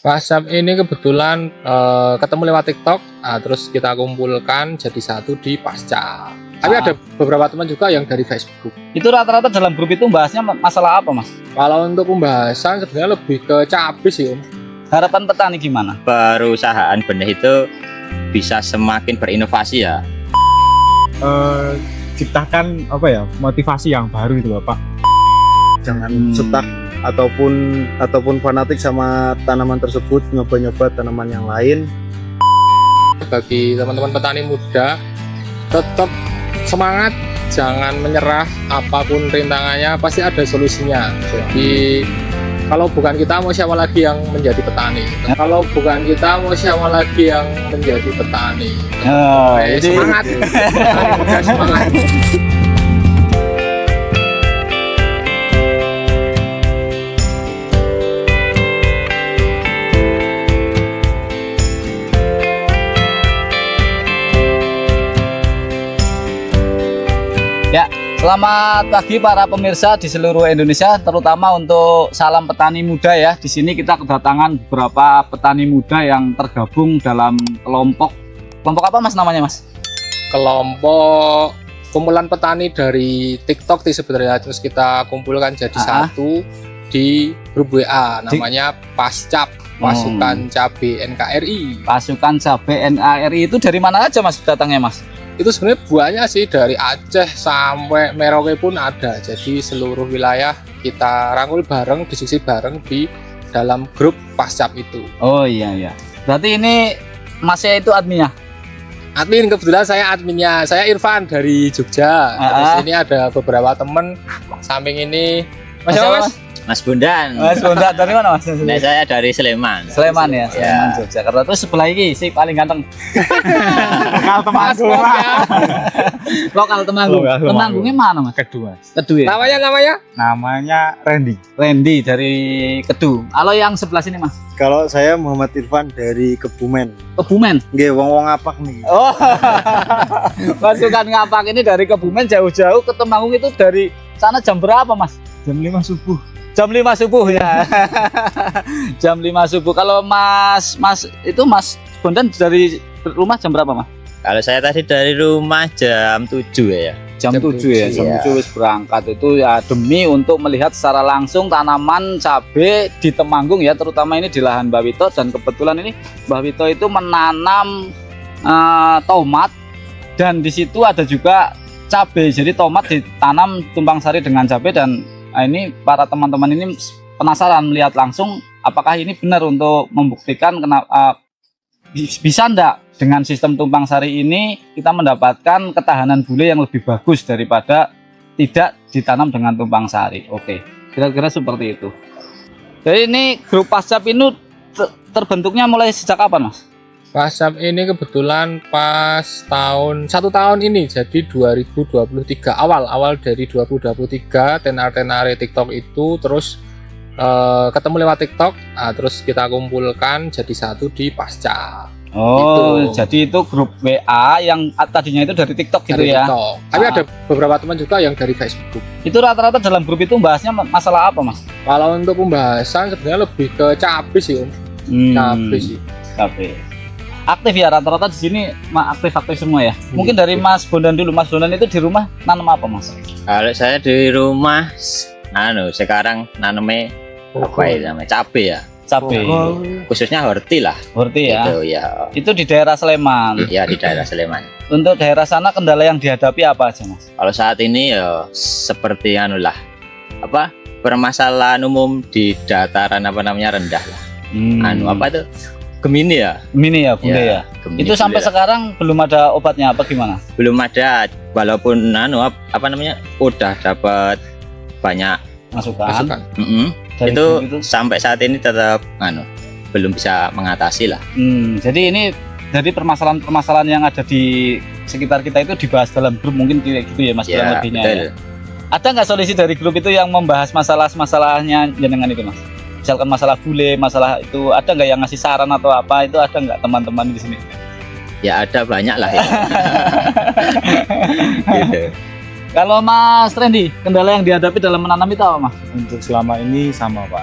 WhatsApp ini kebetulan ketemu lewat TikTok, terus kita kumpulkan jadi satu di Pasca. Tapi ada beberapa teman juga yang dari Facebook. Itu rata-rata dalam grup itu bahasnya masalah apa, Mas? Kalau untuk pembahasan sebenarnya lebih ke cabai sih, Om. Harapan petani gimana? Perusahaan benih itu bisa semakin berinovasi ya. Ciptakan motivasi yang baru itu Bapak. Jangan stuck ataupun fanatik sama tanaman tersebut, nyoba-nyoba tanaman yang lain. Bagi teman-teman petani muda, tetap semangat, jangan menyerah, apapun rintangannya pasti ada solusinya. Jadi kalau bukan kita mau siapa lagi yang menjadi petani? Kalau bukan kita mau siapa lagi yang menjadi petani? Semangat, petani muda semangat. Ya, selamat pagi para pemirsa di seluruh Indonesia, terutama untuk salam petani muda ya. Di sini kita kedatangan beberapa petani muda yang tergabung dalam kelompok apa Mas namanya, Mas? Kelompok kumpulan petani dari TikTok sebenarnya, terus kita kumpulkan jadi satu di grup WA namanya Pascap, Pasukan Cabai NKRI. Pasukan Cabai NKRI itu dari mana aja Mas datangnya, Mas? Itu sebenarnya buahnya sih dari Aceh sampai Merauke pun ada. Jadi seluruh wilayah kita rangkul bareng, diskusi bareng di dalam grup Pascap itu. Oh iya. Berarti ini Masnya itu adminnya? Admin, kebetulan saya adminnya. Saya Irfan dari Jogja. Terus ini ada beberapa temen. Samping ini Mas Bondan. Mas Bondan dari mana Mas? Nah, saya dari Sleman. Sleman ya, Sleman Yogyakarta. Terus sebelah ini si paling ganteng. Lokal Temanggung. Lokal Temanggung. Temanggungnya mana Mas? Kedua. Kedu ya. Namanya Randy. Randy dari Kedu. Kalau yang sebelah sini Mas? Kalau saya Muhammad Irfan dari Kebumen. Kebumen. Nggih, wong ngapak nih. Oh. Pasukan ngapak ini dari Kebumen jauh-jauh ke Temanggung itu dari sana jam berapa Mas? Jam 5 subuh. Jam 5 subuh ya. Jam 5 subuh. Kalau Mas Bondan dari rumah jam berapa Mas? Kalau saya tadi dari rumah jam 7 ya. Jam 7 ya. Jam 7 wis berangkat itu ya demi untuk melihat secara langsung tanaman cabai di Temanggung ya, terutama ini di lahan Mbak Wito. Dan kebetulan ini Mbak Wito itu menanam tomat dan di situ ada juga cabai. Jadi tomat ditanam tumpang sari dengan cabai dan ini para teman-teman ini penasaran melihat langsung apakah ini benar untuk membuktikan bisa enggak dengan sistem tumpang sari ini kita mendapatkan ketahanan bule yang lebih bagus daripada tidak ditanam dengan tumpang sari. Oke, kira-kira seperti itu. Jadi ini grup Pascap ini terbentuknya mulai sejak kapan Mas? WhatsApp ini kebetulan pas satu tahun ini, jadi 2023 awal dari 2023 tenar TikTok itu terus ketemu lewat TikTok, terus kita kumpulkan jadi satu di Pasca. Oh, jadi itu grup WA yang tadinya itu dari TikTok gitu ya? TikTok. Tapi ada beberapa teman juga yang dari Facebook. Itu rata-rata dalam grup itu bahasnya masalah apa Mas? Kalau untuk pembahasan sebenarnya lebih ke cabai sih Om. Cabai sih. Cabai. Aktif ya rata-rata di sini aktif semua ya. Mungkin dari Mas Bondan dulu. Mas Bondan itu di rumah nanam apa Mas? Kalau saya di rumah sekarang nanamnya apa ya namanya? Cabai ya. Cabai. Khususnya horti lah. Horti ya. Itu ya. Itu di daerah Sleman. Ya, di daerah Sleman. Untuk daerah sana kendala yang dihadapi apa aja Mas? Kalau saat ini ya seperti permasalahan umum di dataran rendah lah. Apa itu? Gemini ya? Gemini ya, Bunda ya. Gemini itu sampai sekarang belum ada obatnya apa gimana? Belum ada, walaupun udah dapat banyak masukan. Itu sampai saat ini tetap belum bisa mengatasi lah. Jadi permasalahan-permasalahan yang ada di sekitar kita itu dibahas dalam grup mungkin gitu ya Mas, kurang lebihnya ya. Ada nggak solusi dari grup itu yang membahas masalahnya jenengan itu Mas? Misalkan masalah bule, masalah itu ada nggak yang ngasih saran atau apa, itu ada nggak teman-teman di sini? Ya ada banyak lah ya. Gitu. Kalau Mas Randy, kendala yang dihadapi dalam menanam itu apa Mas? Untuk selama ini sama Pak.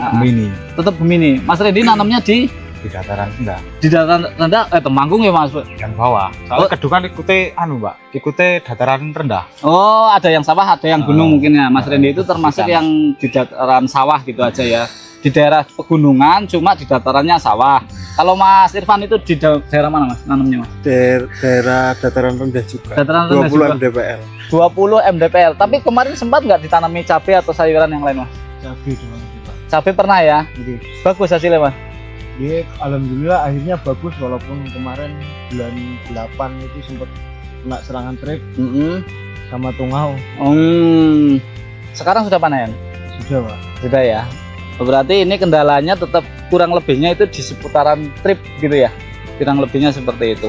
Gemini Tetap Gemini. Mas Randy nanamnya di di dataran rendah dataran rendah Temanggung ya Mas. yang bawah. Soalnya kedua kan ikutnya dataran rendah. Oh, ada yang sawah, ada yang gunung mungkin ya. Mas Randy itu termasuk Bisa. yang di dataran sawah gitu aja ya. Di daerah pegunungan cuma di datarannya sawah. Kalau Mas Irfan itu di daerah mana Mas nanamnya Mas? Daerah dataran rendah juga. Dataran rendah 20 juga. mdpl. 20 mdpl. Tapi kemarin sempat nggak ditanami cabai atau sayuran yang lain Mas? Cabai doang kita. Cabai pernah ya? Bagus hasilnya Mas. Ya, alhamdulillah akhirnya bagus walaupun kemarin bulan 8 itu sempat kena serangan trik sama tungau. Sekarang sudah panen? Sudah, Pak. Sudah ya. Berarti ini kendalanya tetap kurang lebihnya itu di seputaran trip gitu ya. Kurang lebihnya seperti itu.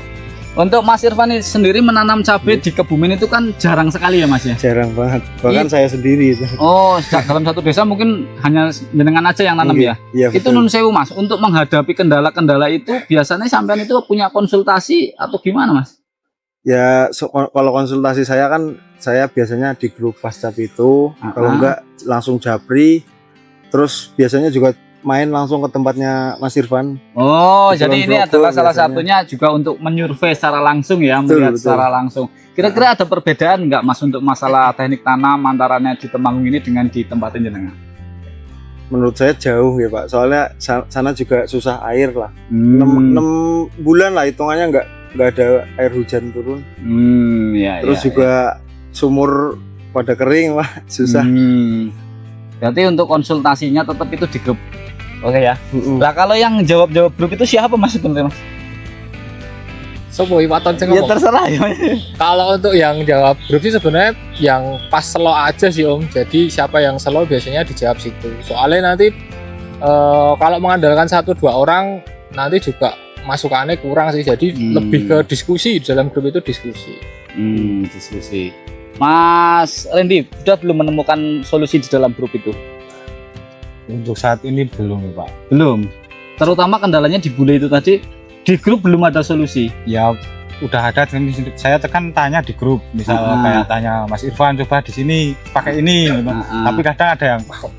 Untuk Mas Irfan sendiri menanam cabai di Kebumen itu kan jarang sekali ya Mas ya? Jarang banget. Bahkan saya sendiri itu. Oh, dalam satu desa mungkin hanya jenengan aja yang nanam ya? Iya, Itu betul. nun sewu Mas, untuk menghadapi kendala-kendala itu biasanya sampean itu punya konsultasi atau gimana Mas? Ya, kalau konsultasi saya kan saya biasanya di grup WhatsApp itu, kalau enggak langsung japri. Terus biasanya juga main langsung ke tempatnya Mas Irfan. Oh, Di jadi Kulon ini Progo adalah salah biasanya. satunya juga untuk menyurvei secara langsung ya, Betul, melihat betul. secara langsung. Kira-kira ada perbedaan nggak Mas untuk masalah teknik tanam antaranya di Temanggung ini dengan di tempat jenengan? Menurut saya jauh ya Pak, soalnya sana juga susah air lah. Hmm. 6 bulan lah hitungannya nggak ada air hujan turun. Ya, Terus ya, juga sumur pada kering Pak, susah. Berarti untuk konsultasinya tetap itu di grup. Oke ya. Nah kalau yang jawab grup itu siapa Mas sebenarnya Mas? Sopo Iwaton sing Ya ngomong. terserah ya. Kalau untuk yang jawab grup sih sebenarnya yang pas selo aja sih Om. Jadi siapa yang selo biasanya dijawab situ. Soalnya nanti kalau mengandalkan 1-2 orang nanti juga masukannya kurang sih. Jadi lebih ke diskusi, di dalam grup itu diskusi. Diskusi. Mas Randy sudah belum menemukan solusi di dalam grup itu? Untuk saat ini belum ya Pak. Belum. Terutama kendalanya di bule itu tadi, di grup belum ada solusi. Ya udah ada, saya kan tanya di grup, misal kayak tanya Mas Irfan coba di sini pakai ini, gitu. Tapi kadang ada yang kok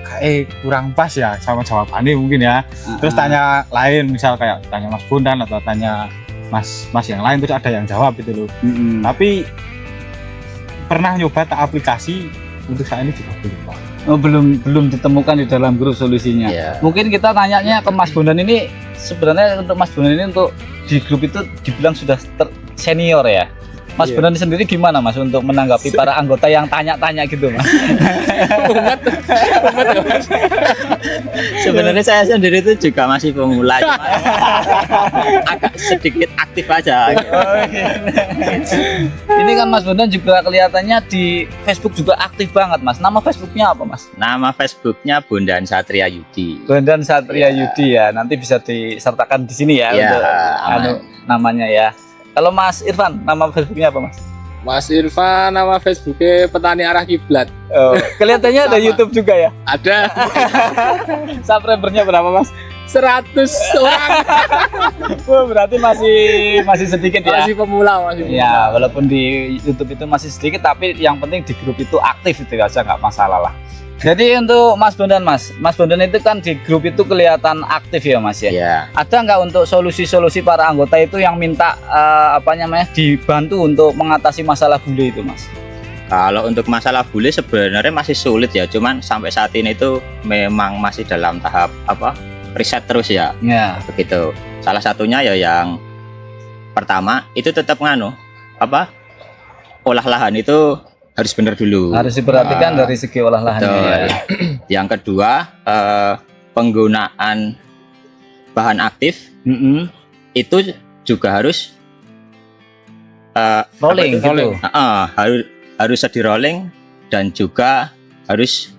kayak kurang pas ya sama jawabannya mungkin ya. Terus tanya lain, misal kayak tanya Mas Bondan atau tanya Mas yang lain, terus ada yang jawab gitu loh. Tapi pernah nyoba tak aplikasi untuk saat ini juga belum Pak. Oh, belum ditemukan di dalam grup solusinya. Iya. Mungkin kita tanyanya ke Mas Bondan ini, sebenarnya untuk Mas Bondan ini untuk di grup itu dibilang sudah senior ya. Mas Iya. Bondan sendiri gimana Mas untuk menanggapi para anggota yang tanya-tanya gitu Mas? Sebenarnya saya sendiri itu juga masih pemula, cuma agak sedikit aktif aja. Ini kan Mas Bondan juga kelihatannya di Facebook juga aktif banget Mas. Nama Facebooknya apa Mas? Nama Facebooknya Bondan Satria Yudi. Bondan Satria Yudi ya. Nanti bisa disertakan di sini ya Iya, untuk aman. namanya ya. Kalau Mas Irfan, nama Facebooknya apa Mas? Mas Irfan nama Facebooknya Petani Arah Kiblat. Oh, kelihatannya ada Sama. YouTube juga ya. Ada Subscribernya berapa Mas? 100 orang. Oh, berarti masih sedikit ya. Masih pemula, masih pemula. Ya, walaupun di YouTube itu masih sedikit, tapi yang penting di grup itu aktif itu aja nggak masalah lah. Jadi untuk Mas Bondan Mas Bondan itu kan di grup itu kelihatan aktif ya Mas ya. Ya, Ada nggak untuk solusi-solusi para anggota itu yang minta dibantu untuk mengatasi masalah bule itu Mas? kalau untuk masalah bule sebenarnya masih sulit ya, cuman sampai saat ini itu memang masih dalam tahap riset terus ya. Ya. Begitu. Salah satunya ya yang pertama itu tetap olah lahan itu harus benar dulu. Harus diperhatikan dari segi olah lahannya. Betul. Ya. Yang kedua penggunaan bahan aktif itu juga harus Rolling gitu. Rolling. harus di rolling dan juga harus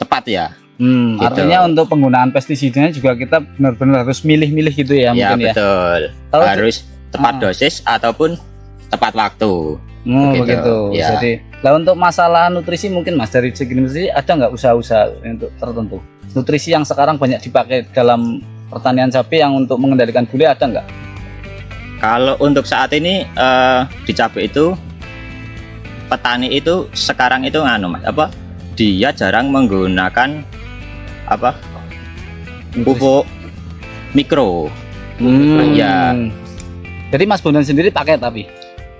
tepat ya. Gitu. Artinya untuk penggunaan pestisidanya juga kita benar-benar harus milih-milih gitu ya, Ya mungkin ya. betul. Kalau Harus tepat dosis ataupun tepat waktu. begitu. Ya. Jadi, lah untuk masalah nutrisi mungkin Mas dari segi nutrisi ada nggak usaha-usaha untuk tertentu? Nutrisi yang sekarang banyak dipakai dalam pertanian cabai yang untuk mengendalikan bule ada nggak? Kalau untuk saat ini di cabai itu petani itu sekarang itu dia jarang menggunakan apa pupuk mikro Ya. Jadi Mas Bondan sendiri pakai tapi.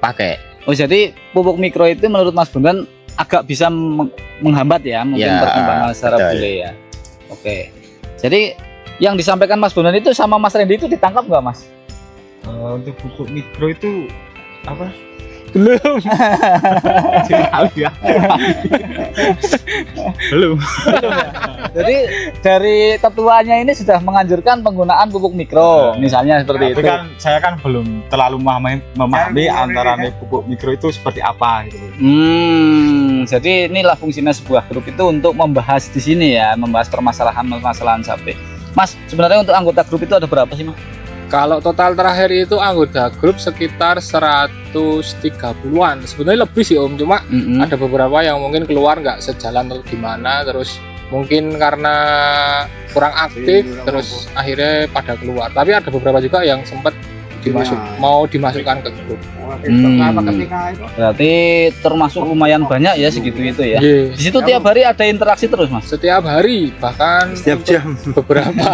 pakai. Oh jadi pupuk mikro itu menurut Mas Bondan agak bisa menghambat ya mungkin Ya, perkembangan secara betul. bule ya. Oke. Jadi yang disampaikan Mas Bondan itu sama Mas Randy itu ditangkap nggak Mas? Untuk pupuk mikro itu apa? Belum. Ya. Belum. Jadi dari ketuanya ini sudah menganjurkan penggunaan pupuk mikro, misalnya seperti Tapi itu. kan saya kan belum terlalu memahami antara pupuk mikro itu seperti apa gitu. Jadi inilah fungsinya sebuah grup itu untuk membahas di sini ya, membahas permasalahan cabai. Mas, sebenarnya untuk anggota grup itu ada berapa sih Mas? Kalau total terakhir itu anggota grup sekitar 130-an. Sebenarnya lebih sih Om, cuma ada beberapa yang mungkin keluar nggak sejalan atau gimana, terus mungkin karena kurang aktif, terus akhirnya pada keluar. Tapi ada beberapa juga yang sempat mau dimasukkan ke grup. Berarti termasuk lumayan banyak ya segitu itu ya. Iya. Di situ tiap hari ada interaksi terus Mas. Setiap hari, bahkan Setiap untuk jam. beberapa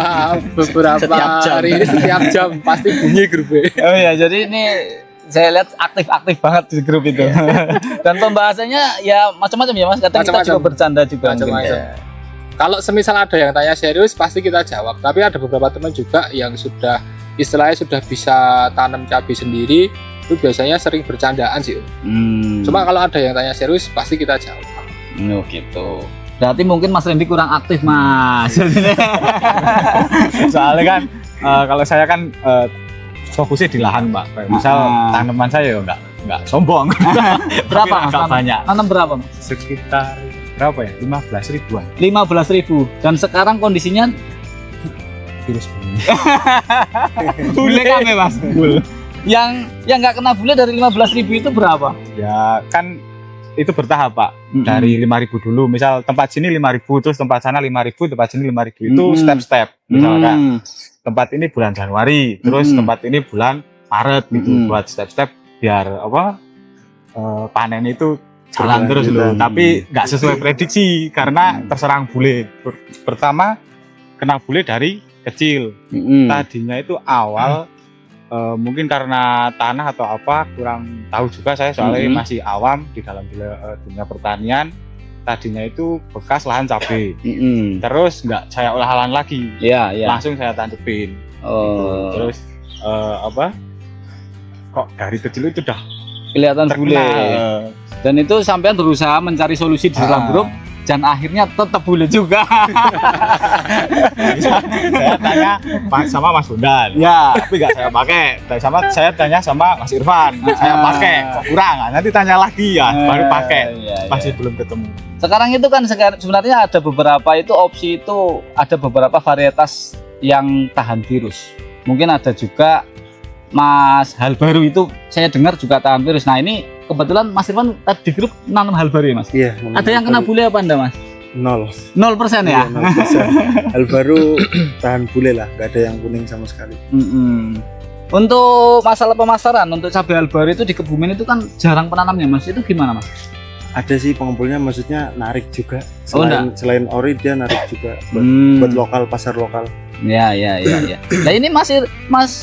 Setiap jam. hari setiap jam pasti bunyi grupnya. Oh ya, jadi ini saya lihat aktif banget di grup itu. Dan pembahasannya ya macam-macam ya Mas. Kadang kita Macam-macam. juga bercanda juga mungkin. Macam-macam. Ya. Kalau semisal ada yang tanya serius pasti kita jawab. Tapi ada beberapa teman juga yang sudah istilahnya sudah bisa tanam cabai sendiri, itu biasanya sering bercandaan sih. Cuma kalau ada yang tanya serius pasti kita jawab. Oh gitu. Berarti mungkin Mas Randy kurang aktif Mas. Soalnya kan kalau saya kan fokusnya di lahan Pak. Kayak misal tanaman saya ya nggak sombong. Berapa Mas? Agak banyak. Tanam berapa Mas? Sekitar berapa ya? 15 ribuan. 15.000. Dan sekarang kondisinya Virus bumi. bule kami Mas. Yang nggak kena bule dari 15.000 itu berapa? Ya kan itu bertahap Pak. Dari 5.000 dulu. Misal tempat sini 5.000, terus tempat sana 5.000, tempat sini 5.000. Itu step-step. Misalkan tempat ini bulan Januari, terus tempat ini bulan Maret gitu. Buat step-step biar apa? Panen itu jalan terus loh. Tapi nggak sesuai prediksi karena terserang bule. Pertama kena bule dari kecil. Tadinya itu awal mungkin karena tanah atau apa kurang tahu juga saya soalnya masih awam di dalam dunia pertanian. Tadinya itu bekas lahan cabai. Terus nggak saya olah lahan lagi. Iya. Langsung saya tandepin. Gitu. Terus apa? Kok dari kecil itu udah Kelihatan bule. terkenal. Dan itu sampean berusaha mencari solusi di dalam grup dan akhirnya tetap bule juga. Saya tanya sama Mas Bondan. Ya. Tapi nggak saya pakai. Saya tanya sama Mas Irfan. Saya pakai. Kok kurang? Nanti tanya lagi ya. Baru pakai. Iya. Masih belum ketemu. Sekarang itu kan sebenarnya ada beberapa itu opsi itu ada beberapa varietas yang tahan virus. Mungkin ada juga Mas Halbaru itu saya dengar juga tahan virus. Nah ini kebetulan Mas Irfan di grup nanam Halbaru ya Mas. Iya. Ada yang kena bule apa enggak Mas? 0. 0% ya? 0%. Hal baru tahan bule lah, nggak ada yang kuning sama sekali. Untuk masalah pemasaran untuk cabai Halbaru itu di Kebumen itu kan jarang penanamnya Mas. Itu gimana Mas? Ada sih pengumpulnya, maksudnya narik juga. Oh, Selain ori dia narik juga buat lokal, pasar lokal. Ya. Nah ini Mas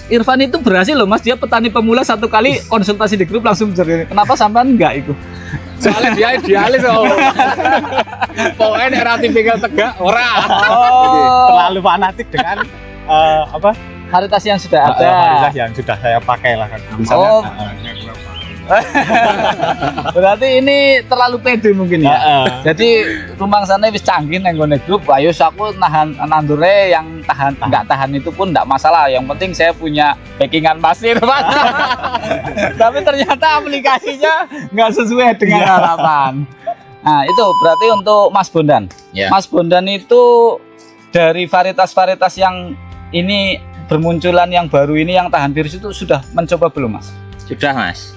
Irfan itu berhasil loh Mas, dia petani pemula satu kali konsultasi di grup langsung jadi. Kenapa sampean enggak itu? Soalnya dia idealis Om. Pokoknya nek ra tipikal tegak ora. Terlalu fanatik dengan apa? Varietas yang sudah ada. Varietas yang sudah saya pakai lah kan. Misalnya, Berarti ini terlalu pede mungkin ya. Jadi rumang sana wis canggih nang gone grup, ayo aku nahan nandure yang tahan enggak tahan itu pun enggak masalah. Yang penting saya punya backingan pasir, Mas. Tapi ternyata aplikasinya enggak sesuai dengan harapan. Nah, itu berarti untuk Mas Bondan. Ya. Mas Bondan itu dari varietas-varietas yang ini bermunculan yang baru ini yang tahan virus itu sudah mencoba belum, Mas? Sudah Mas.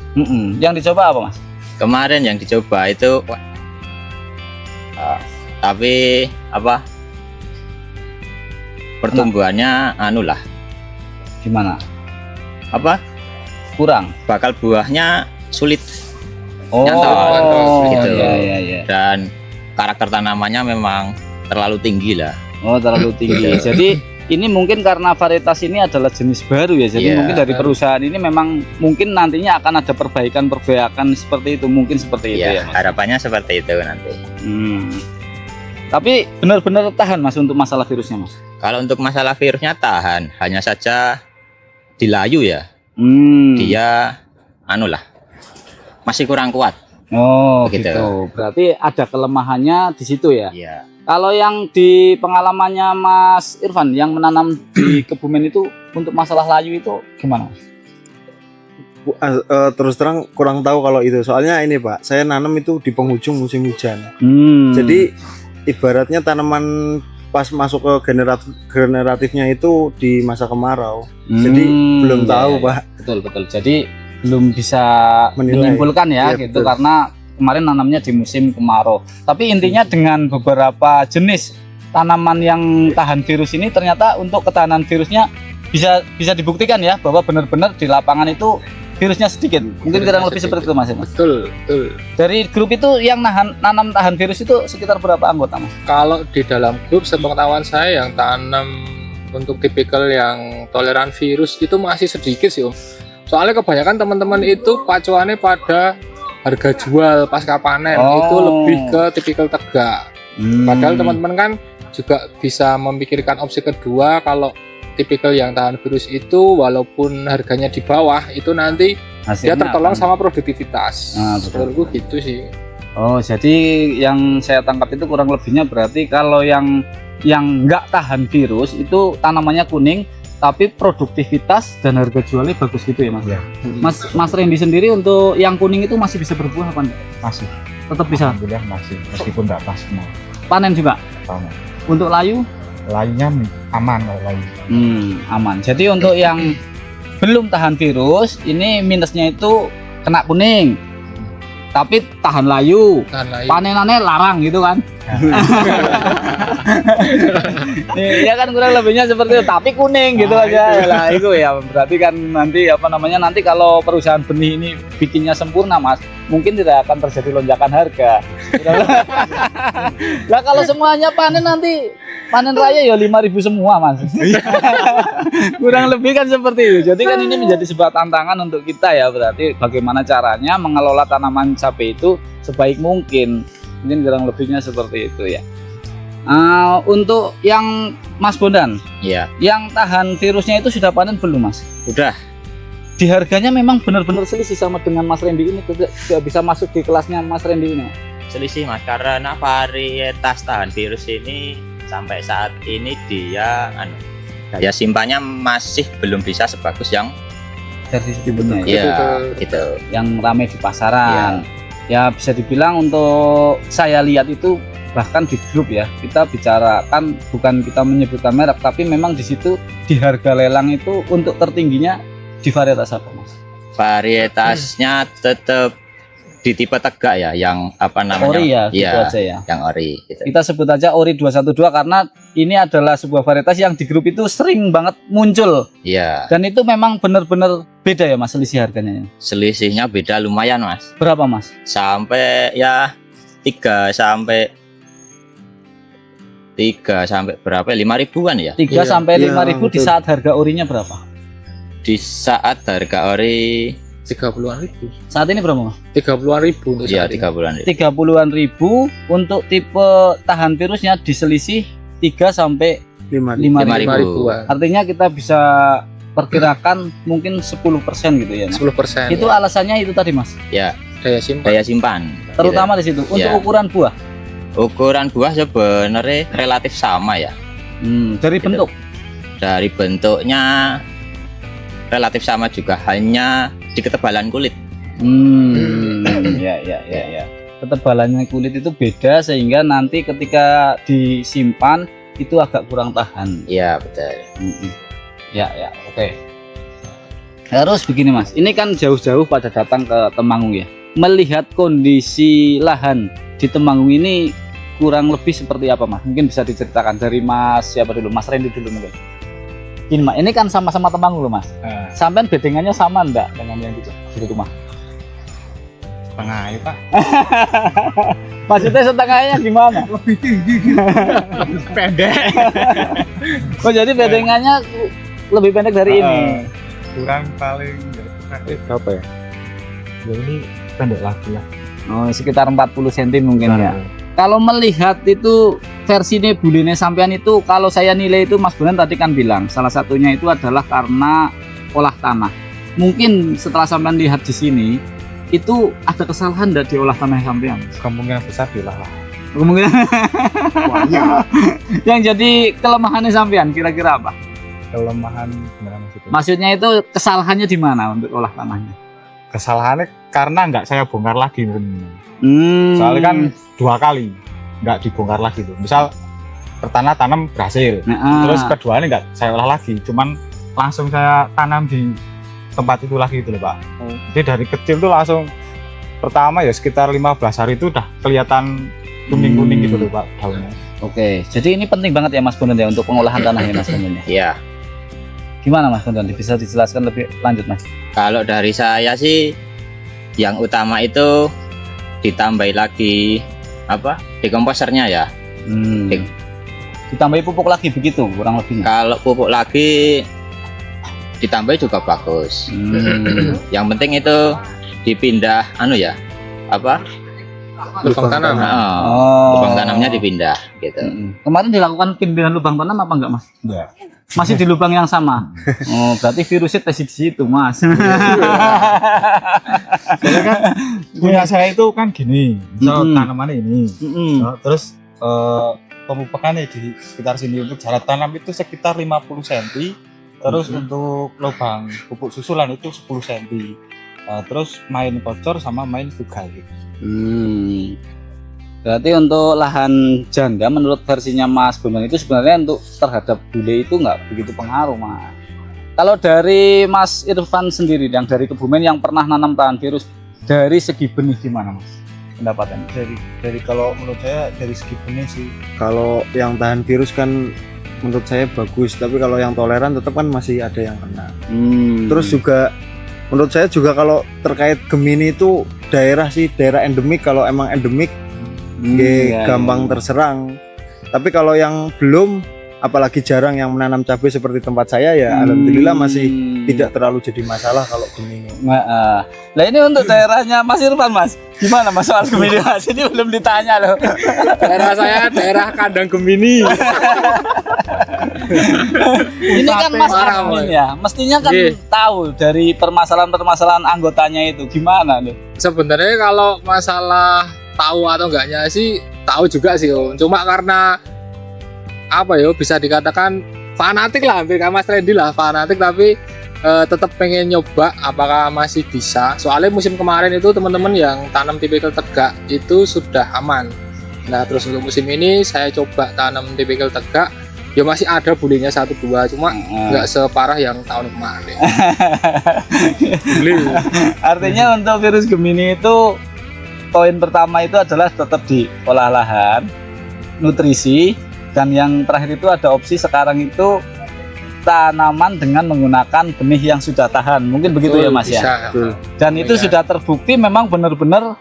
Yang dicoba apa Mas? Kemarin yang dicoba itu tapi apa pertumbuhannya anu lah Gimana? apa Kurang? bakal buahnya sulit Oh, Nyantol, gitu. iya. dan karakter tanamannya memang terlalu tinggi lah Oh, terlalu tinggi. Jadi ini mungkin karena varietas ini adalah jenis baru ya. Jadi Iya. mungkin dari perusahaan ini memang mungkin nantinya akan ada perbaikan seperti itu. Mungkin seperti itu ya, Iya, Mas. harapannya seperti itu nanti. Tapi benar-benar tahan Mas untuk masalah virusnya, Mas. Kalau untuk masalah virusnya tahan, hanya saja di layu ya, dia masih kurang kuat. Oh, Begitu. gitu. Berarti ada kelemahannya di situ ya. Iya. Kalau yang di pengalamannya Mas Irfan yang menanam di Kebumen itu untuk masalah layu itu gimana? Terus terang kurang tahu kalau itu. Soalnya ini Pak, saya nanam itu di penghujung musim hujan. Jadi ibaratnya tanaman pas masuk ke generatifnya itu di masa kemarau. Jadi belum tahu Pak. Betul. Jadi belum bisa Menilai. menyimpulkan ya Iya, gitu betul. karena kemarin nanamnya di musim kemarau. Tapi intinya dengan beberapa jenis tanaman yang tahan virus ini ternyata untuk ketahanan virusnya bisa dibuktikan ya bahwa benar-benar di lapangan itu virusnya sedikit. Mungkin kurang lebih seperti itu Mas. Betul. Dari grup itu yang nanam tahan virus itu sekitar berapa anggota Mas? Kalau di dalam grup sepengetahuan saya yang tanam untuk tipikal yang toleran virus itu masih sedikit sih Om. Soalnya kebanyakan teman-teman itu pacuannya pada harga jual pasca panen itu lebih ke tipikal tegak. Padahal teman-teman kan juga bisa memikirkan opsi kedua kalau tipikal yang tahan virus itu walaupun harganya di bawah itu nanti dia tertolong sama produktivitas. Menurutku gitu sih. Oh, jadi yang saya tangkap itu kurang lebihnya berarti kalau yang nggak tahan virus itu tanamannya kuning tapi produktivitas dan harga jualnya bagus gitu ya Mas. Iya. Mas Randy sendiri untuk yang kuning itu masih bisa berbuah apa enggak? Masih. Tetap bisa Alhamdulillah masih, meskipun nggak pas semua. panen juga. Panen. Untuk layu Layunya aman kalau layu. aman. Jadi untuk yang belum tahan virus ini minusnya itu kena kuning. Tapi tahan layu. Tahan layu. Panenannya larang gitu kan. Ya kan kurang lebihnya seperti itu, tapi kuning gitu aja. Lah itu ya berarti kan nanti kalau perusahaan benih ini bikinnya sempurna Mas, mungkin tidak akan terjadi lonjakan harga. Lah kalau semuanya panen nanti panen raya ya 5.000 semua Mas. Kurang lebih kan seperti itu. Jadi kan ini menjadi sebuah tantangan untuk kita ya, berarti bagaimana caranya mengelola tanaman cabai itu sebaik mungkin. Mungkin kurang lebihnya seperti itu ya. Untuk yang Mas Bondan, Iya, yang tahan virusnya itu sudah panen belum Mas? udah. Di harganya memang benar-benar selisih sama dengan Mas Randy ini, tidak bisa masuk di kelasnya Mas Randy ini. Selisih Mas, karena varietas tahan virus ini sampai saat ini dia daya simpannya masih belum bisa sebagus yang Versi sebelumnya ya, itu. yang ramai di pasaran. Ya bisa dibilang untuk saya lihat itu bahkan di grup ya kita bicarakan, bukan kita menyebutkan merek, tapi memang di situ di harga lelang itu untuk tertingginya di varietas apa Mas? Varietasnya tetap di tipe tegak ya, yang apa namanya? Ori ya, gitu Iya, aja ya. yang ori gitu. Kita sebut aja Ori 212 karena ini adalah sebuah varietas yang di grup itu sering banget muncul Iya, dan itu memang benar-benar beda ya Mas selisih harganya. selisihnya beda lumayan Mas. Berapa Mas? Sampai ya 3 sampai berapa? 5.000-an ya? 3 Iya, sampai iya, 5.000 di betul. saat harga orinya berapa? Di saat harga ori 30-an ribu. Saat ini berapa Mas? 30-an ribu untuk ya saat ini. 3 bulan. 30-an ribu untuk tipe tahan virusnya diselisih 3 sampai 5.000. 5.000. ribuan. Artinya kita bisa perkirakan mungkin 10% gitu ya. Mas? 10%. Itu alasannya itu tadi Mas. Ya, daya simpan. daya simpan. Terutama di situ. Untuk Iya. ukuran buah. Ukuran buah sebenarnya relatif sama ya. Dari Gitu. bentuk. Dari bentuknya relatif sama juga, hanya di ketebalan kulit. Ya. Ketebalannya kulit itu beda sehingga nanti ketika disimpan itu agak kurang tahan. Iya, betul. Ya, oke. Harus begini Mas. Ini kan jauh-jauh pada datang ke Temanggung ya. Melihat kondisi lahan di Temanggung ini kurang lebih seperti apa Mas? Mungkin bisa diceritakan dari Mas siapa dulu? Mas Randy dulu mungkin. Ini Mas, ini kan sama-sama Temanggung loh Mas. Sampean bedengannya sama enggak dengan yang di rumah? Setengah ya Pak. Maksudnya setengahnya gimana? Lebih tinggi. Pendek. Oh jadi bedengannya lebih pendek dari ini. Kurang paling berapa ya? Ya ini pendek lagi ya. Oh sekitar 40 cm mungkin ya. Kalau melihat itu versi buline sampean itu, kalau saya nilai itu Mas Bondan tadi kan bilang salah satunya itu adalah karena olah tanah. Mungkin setelah sampean lihat di sini itu ada kesalahan dari olah tanah sampean. Kemungkinan besar dilalah. Kemungkinan. Yang jadi kelemahannya sampean kira-kira apa? Kelemahan gimana maksudnya? Maksudnya itu kesalahannya di mana untuk olah tanahnya? Kesalahannya karena nggak saya bongkar lagi. Soalnya kan 2 kali nggak dibongkar lagi tuh. Misal pertama tanam berhasil, terus kedua ini nggak saya olah lagi, cuman langsung saya tanam di tempat itu lagi itu loh Pak. Jadi dari kecil tuh langsung pertama ya sekitar 15 hari itu udah kelihatan kuning-kuning gitu loh Pak daunnya. Oke, jadi ini penting banget ya Mas Bondan ya untuk pengolahan tanah ya Mas Bondan ya. Iya. Gimana Mas Bondan? Bisa dijelaskan lebih lanjut Mas? Kalau dari saya sih yang utama itu ditambahi lagi apa? Dekomposernya ya. Ditambahi pupuk lagi begitu kurang lebihnya. Kalau pupuk lagi ditambahi juga bagus. Yang penting itu dipindah apa? Lubang tanam. Lubang tanamnya dipindah gitu. Kemarin dilakukan pindahan lubang tanam apa enggak Mas? Enggak. Masih di lubang yang sama. Oh, berarti virusnya tes di situ, Mas. Jadi kan punya saya itu kan gini, misal tanamannya ini, terus pemupukannya di sekitar sini untuk jarak tanam itu sekitar 50 cm, terus untuk lubang pupuk susulan itu 10 cm, terus main bocor sama main tugai. Berarti untuk lahan janda menurut versinya Mas Bondan itu sebenarnya untuk terhadap bule itu nggak begitu pengaruh Mas. Kalau dari Mas Irfan sendiri yang dari Kebumen yang pernah nanam tahan virus, dari segi benih gimana Mas pendapatnya? Dari kalau menurut saya dari segi benih sih, kalau yang tahan virus kan menurut saya bagus, tapi kalau yang toleran tetap kan masih ada yang kena. Terus juga menurut saya juga kalau terkait Gemini itu daerah endemik, kalau emang endemik gampang terserang. Tapi kalau yang belum, apalagi jarang yang menanam cabai seperti tempat saya ya, alhamdulillah masih tidak terlalu jadi masalah kalau Gemini. Nah ini untuk daerahnya Mas Irfan Mas, gimana Mas soal Gemini Mas? Ini belum ditanya loh. Daerah saya daerah kandang Gemini. Ini kan Mas admin ya, mestinya kan tahu dari permasalahan-permasalahan anggotanya itu gimana loh. Sebenarnya kalau masalah tahu atau enggaknya sih tahu juga sih Om. Cuma karena apa ya, bisa dikatakan fanatik lah, hampir kayak Mas Randy lah fanatik, tapi tetap pengen nyoba apakah masih bisa. Soalnya musim kemarin itu teman-teman yang tanam tipikal tegak itu sudah aman. Nah terus untuk musim ini saya coba tanam tipikal tegak, ya masih ada bulenya 1-2, cuma nggak separah yang tahun kemarin. Artinya untuk virus Gemini itu poin pertama itu adalah tetap diolah lahan, nutrisi, dan yang terakhir itu ada opsi sekarang itu tanaman dengan menggunakan benih yang sudah tahan. Mungkin begitu ya Mas ya. Dan itu sudah terbukti memang benar-benar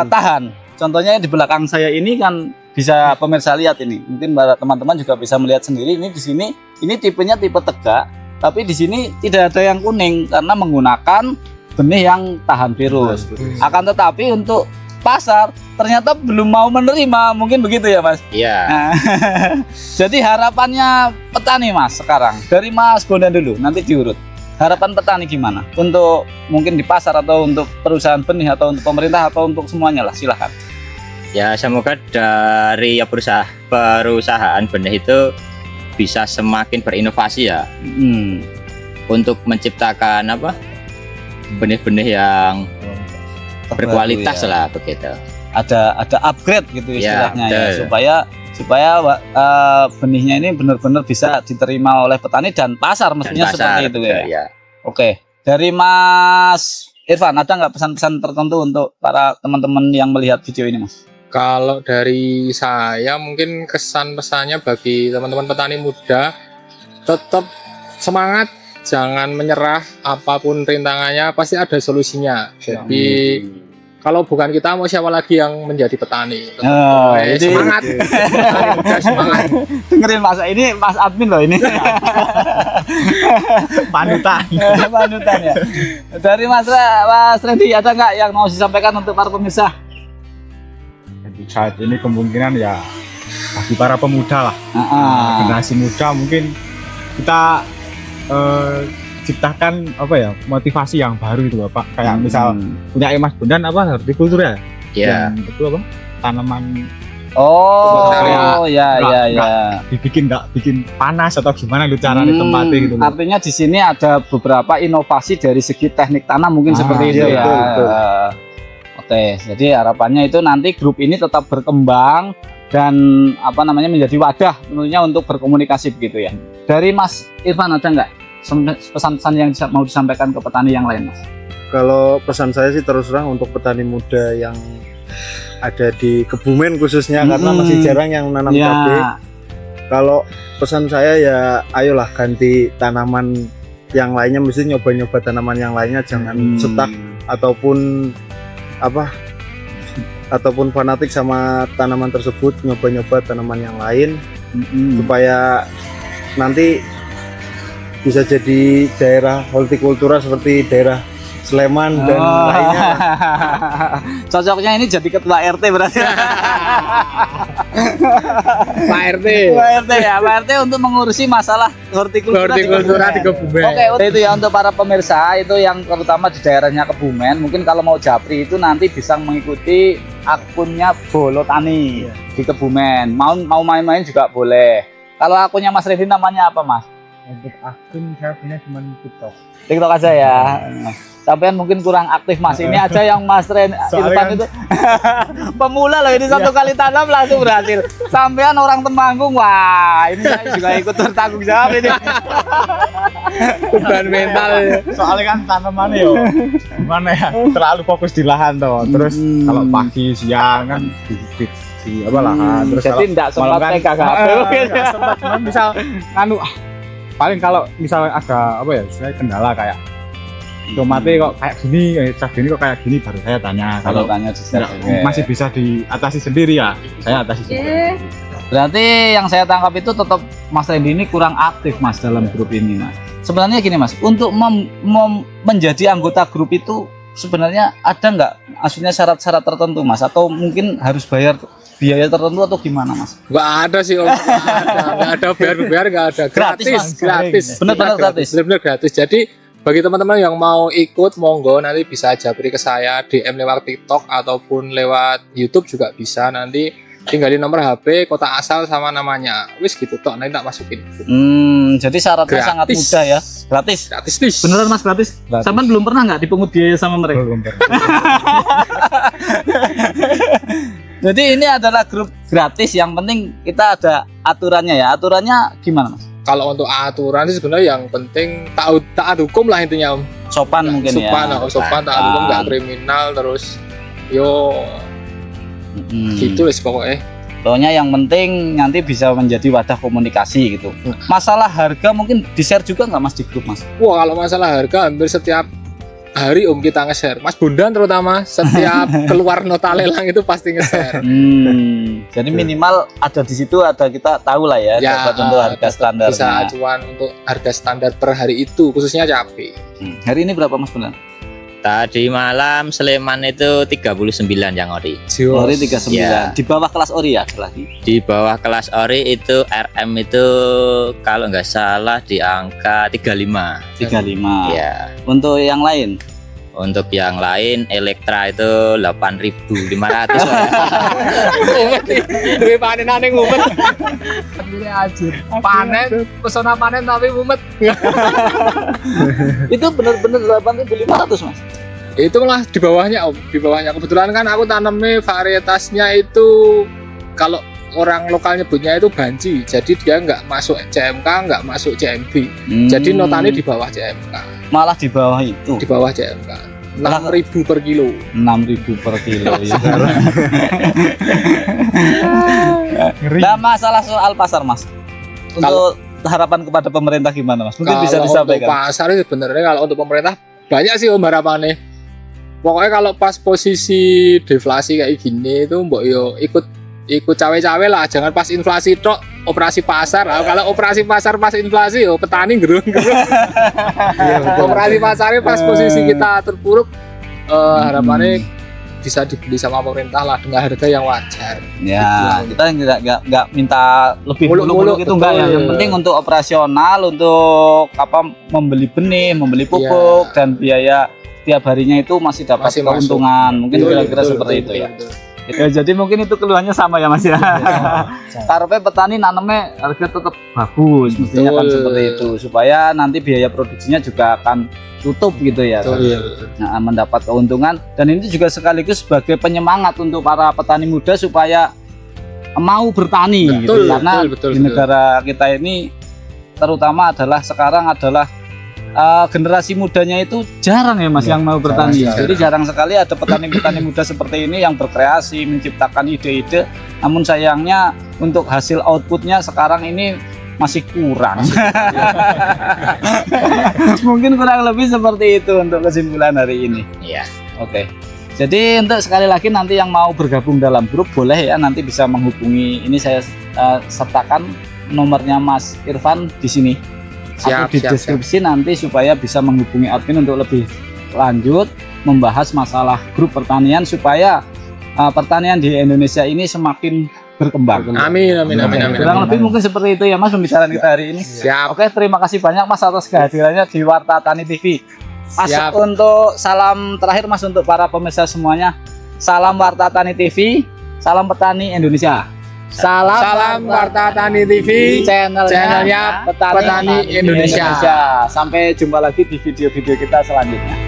tahan. Contohnya di belakang saya ini kan bisa pemirsa lihat ini. Mungkin teman-teman juga bisa melihat sendiri ini di sini. Ini tipenya tipe tegak, tapi di sini tidak ada yang kuning karena menggunakan benih yang tahan virus. Akan tetapi untuk pasar ternyata belum mau menerima, mungkin begitu ya Mas? Iya. Nah, jadi harapannya petani Mas sekarang, dari Mas Bondan dulu, nanti diurut. Harapan petani gimana? Untuk mungkin di pasar atau untuk perusahaan benih atau untuk pemerintah atau untuk semuanya lah, silahkan. Ya semoga dari perusahaan benih itu bisa semakin berinovasi ya, untuk menciptakan benih-benih yang berkualitas ya. lah begitu. Ada upgrade gitu istilahnya ya, supaya benihnya ini benar-benar bisa diterima oleh petani dan pasar mestinya seperti itu ya. Oke, dari Mas Irfan ada nggak pesan-pesan tertentu untuk para teman-teman yang melihat video ini Mas? Kalau dari saya mungkin kesan pesannya bagi teman-teman petani muda, tetap semangat, jangan menyerah, apapun rintangannya pasti ada solusinya. Jadi kalau bukan kita mau siapa lagi yang menjadi petani. Tetap, jadi semangat. Petani muda semangat. dengerin Mas, ini Mas admin loh ini. Panutan. Panutan ya. Dari Mas Randy ada nggak yang mau disampaikan untuk para pemirsa? Jadi saat ini kemungkinan ya bagi para pemuda lah, generasi muda mungkin kita ciptakan apa ya, motivasi yang baru itu Bapak, kayak misal punya Mas Bondan apa hortikultur ya, Iya. yang itu apa, tanaman Oh, Sebenarnya ya. dibikin nggak bikin panas atau gimana itu cara ditempati gitu loh. Artinya di sini ada beberapa inovasi dari segi teknik tanam mungkin seperti itu iya, ya. betul. Oke, jadi harapannya itu nanti grup ini tetap berkembang dan apa namanya menjadi wadah tentunya untuk berkomunikasi begitu ya. Dari Mas Irfan ada nggak pesan-pesan yang mau disampaikan ke petani yang lain, Mas? Kalau pesan saya sih terus terang untuk petani muda yang ada di Kebumen khususnya karena masih jarang yang nanam cabai. Kalau pesan saya ya ayolah ganti tanaman yang lainnya, mesti nyoba-nyoba tanaman yang lainnya, jangan stuck ataupun fanatik sama tanaman tersebut, nyoba-nyoba tanaman yang lain supaya nanti bisa jadi daerah hortikultura seperti daerah Sleman dan lainnya. Cocoknya ini jadi ketua RT berarti. Pak RT. Pak RT ya, Pak RT untuk mengurusi masalah hortikultura di Kebumen. Oke, itu ya untuk para pemirsa itu yang terutama di daerahnya Kebumen. Mungkin kalau mau japri itu nanti bisa mengikuti akunnya Bolo Tani di Kebumen. Mau main-main juga boleh. Kalau akunnya Mas Reddy namanya apa, Mas? Untuk akun saya punya cuma TikTok. TikTok aja ya. Sampean mungkin kurang aktif, Mas. Ini aja yang Mas Irfan itu pemula loh, ini satu kali tanam langsung berhasil. Sampean orang Temanggung, wah ini saya juga ikut bertanggung jawab ini. Beban mental. Soalnya kan tanamannya yo gimana ya, terlalu fokus di lahan toh. Terus kalau pagi siang kan di apa lahan. Terus Jadi kalau enggak sempat malam kan, pegang nggak sempat, cuman misal paling kalau misal ada apa ya, saya kendala kayak tomatnya kok kayak gini, cabai ini kok kayak gini, baru saya tanya. Kalau tanya Masih bisa diatasi sendiri ya, saya atasi sendiri. Berarti yang saya tangkap itu tetap Mas Randy ini kurang aktif, Mas, dalam grup ini, Mas. Sebenarnya gini, Mas, untuk menjadi anggota grup itu sebenarnya ada nggak maksudnya syarat-syarat tertentu, Mas, atau mungkin harus bayar biaya tertentu atau gimana, Mas? Nggak ada sih, Om. Nggak ada bayar, nggak ada. Gratis, Mas. Gratis. Benar-benar gratis. Benar-benar gratis. Jadi bagi teman-teman yang mau ikut, monggo nanti bisa japri ke saya, DM lewat TikTok ataupun lewat YouTube juga bisa. Nanti tinggalin nomor HP, kota asal sama namanya. Wis gitu tok, nanti tak masukin. Jadi syaratnya Gratis. sangat mudah ya. Gratis. Gratis nih. Beneran, Mas, gratis? Sampean belum pernah nggak dipungut biaya sama mereka? Belum pernah. Jadi ini adalah grup gratis, yang penting kita ada aturannya ya. Aturannya gimana, Mas? Kalau untuk aturan sih sebenarnya yang penting taat hukum lah intinya, Om. Sopan mungkin Sopan, ya. sopan, taat hukum, nggak kriminal, terus yo gitu lah pokoknya. Pokoknya yang penting nanti bisa menjadi wadah komunikasi gitu. Masalah harga mungkin di-share juga nggak, Mas, di grup, Mas? Wah, kalau masalah harga hampir setiap hari Om kita nge-share. Mas Bondan terutama setiap keluar nota lelang itu pasti nge-share. Jadi minimal ada di situ, ada kita tahu lah ya, Ya, dapat untuk harga standarnya. Bisa acuan untuk harga standar per hari itu, khususnya cabai. Hari ini berapa, Mas Bondan? Tadi malam Sleman itu 39 yang ori. Ori 39. Ya. Di bawah kelas ori ya lagi. Di bawah kelas ori itu RM itu kalau nggak salah di angka 35. 35. Ya. Untuk yang lain? Untuk yang lain Elektra itu 8.500. Duwe panen aneh ngumet. Ini aja. Panen, pesona panen tapi ngumet. Itu benar-benar 8.500, Mas. Itu malah di bawahnya, Om. Di bawahnya. Kebetulan kan aku tanamnya varietasnya itu kalau orang lokal nyebutnya itu banci. Jadi dia nggak masuk CMK, nggak masuk CMB. Jadi notanya di bawah CMK. Malah di bawah itu. Di bawah CMK. 6.000 per kilo. 6.000 per kilo ya. Nah, masalah soal pasar, Mas. Untuk harapan kepada pemerintah gimana, Mas? Mungkin bisa Kalau disampaikan. untuk pasar itu sebenarnya kalau untuk pemerintah banyak sih Om harapannya. Pokoknya kalau pas posisi deflasi kayak gini itu mbok yo ikut cawe-cawe lah, jangan pas inflasi tok operasi pasar. Kalau operasi pasar pas inflasi yo petani gerung-gerung. Operasi pasarnya pas posisi kita terpuruk, harapannya bisa dibeli sama pemerintah lah dengan harga yang wajar. Ya, Gitu. kita nggak minta lebih muluk-muluk itu enggak ya. betul. Yang penting untuk operasional, untuk membeli benih, membeli pupuk dan biaya tiap harinya itu masih dapat Masih masuk. keuntungan. Mungkin Betul, kira-kira betul, seperti betul, itu ya. betul. Ya, jadi mungkin itu keluhannya sama ya Mas ya. Karena petani nanamnya harga tetap bagus, mestinya kan Betul. seperti itu supaya nanti biaya produksinya juga akan tutup gitu ya. Betul, iya, betul. Nah, mendapat keuntungan dan ini juga sekaligus sebagai penyemangat untuk para petani muda supaya mau bertani gitu. Betul, Karena betul, di betul. negara kita ini terutama adalah sekarang adalah generasi mudanya itu jarang ya Mas yang mau bertani. jarang. Jadi jarang sekali ada petani-petani muda seperti ini yang berkreasi, menciptakan ide-ide. Namun sayangnya untuk hasil outputnya sekarang ini masih kurang. Mungkin kurang lebih seperti itu untuk kesimpulan hari ini. Iya. Oke. Jadi untuk sekali lagi nanti yang mau bergabung dalam grup boleh ya, nanti bisa menghubungi, ini saya sertakan nomornya Mas Irfan di sini. Siap, Atau di siap, deskripsi nanti supaya bisa menghubungi admin untuk lebih lanjut membahas masalah grup pertanian supaya pertanian di Indonesia ini semakin berkembang. Amin, amin, amin, amin. Kurang amin. lebih mungkin seperti itu ya Mas pembicaraan kita hari ini. Siap. Oke, terima kasih banyak Mas atas kehadirannya di Warta Tani TV. Mas, Siap. untuk salam terakhir Mas untuk para pemirsa semuanya. Salam Warta Tani TV, salam petani Indonesia. Salam Warta Tani TV, channelnya Petani Indonesia. Sampai jumpa lagi di video-video kita selanjutnya.